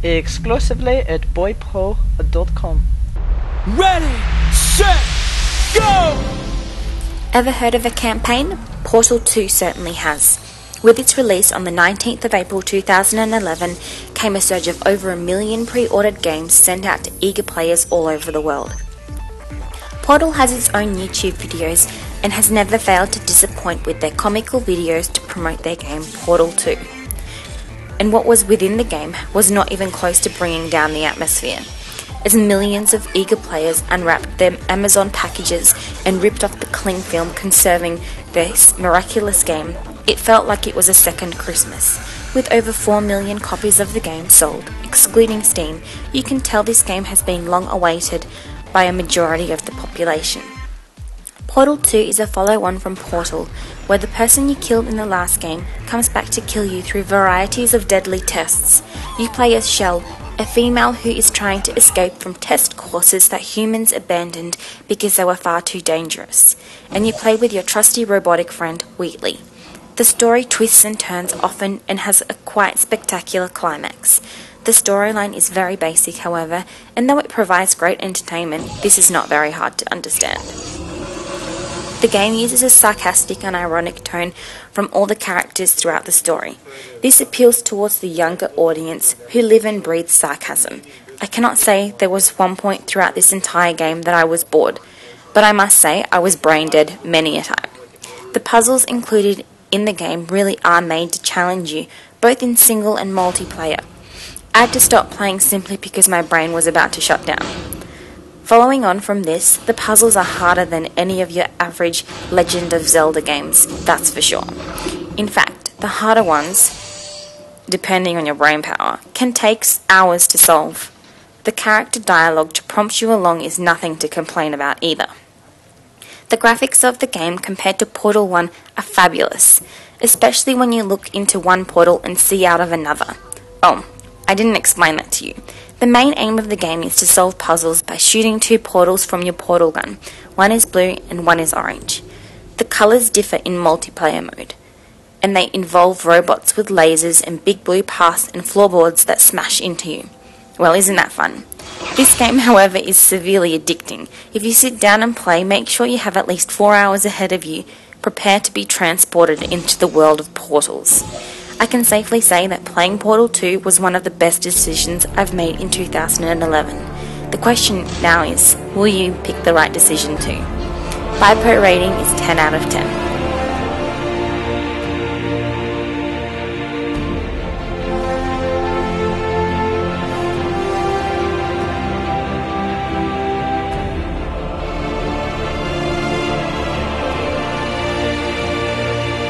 exclusively at buypoemod.com. Ready, set, go! Ever heard of a campaign? Portal 2 certainly has. With its release on the 19th of April 2011, came a surge of over 1 million pre-ordered games sent out to eager players all over the world. Portal has its own YouTube videos and has never failed to disappoint with their comical videos to promote their game Portal 2. And what was within the game was not even close to bringing down the atmosphere, as millions of eager players unwrapped their Amazon packages and ripped off the cling film conserving this miraculous game. It felt like it was a second Christmas. With over 4 million copies of the game sold, excluding Steam, you can tell this game has been long awaited by a majority of the population. Portal 2 is a follow-on from Portal, where the person you killed in the last game comes back to kill you through varieties of deadly tests. You play as Chell, a female who is trying to escape from test courses that humans abandoned because they were far too dangerous. And you play with your trusty robotic friend, Wheatley. The story twists and turns often and has a quite spectacular climax. The storyline is very basic, however, and though it provides great entertainment, this is not very hard to understand. The game uses a sarcastic and ironic tone from all the characters throughout the story. This appeals towards the younger audience who live and breathe sarcasm. I cannot say there was one point throughout this entire game that I was bored, but I must say I was brain dead many a time. The puzzles included in the game really are made to challenge you, both in single and multiplayer. I had to stop playing simply because my brain was about to shut down. Following on from this, the puzzles are harder than any of your average Legend of Zelda games, that's for sure. In fact, the harder ones, depending on your brain power, can take hours to solve. The character dialogue to prompt you along is nothing to complain about either. The graphics of the game compared to Portal 1 are fabulous, especially when you look into one portal and see out of another. Oh, I didn't explain that to you. The main aim of the game is to solve puzzles by shooting 2 portals from your portal gun. One is blue and one is orange. The colours differ in multiplayer mode, and they involve robots with lasers and big blue paths and floorboards that smash into you. Well, isn't that fun? This game, however, is severely addicting. If you sit down and play, make sure you have at least 4 hours ahead of you. Prepare to be transported into the world of portals. I can safely say that playing Portal 2 was one of the best decisions I've made in 2011. The question now is, will you pick the right decision too? Buypoemod rating is 10 out of 10.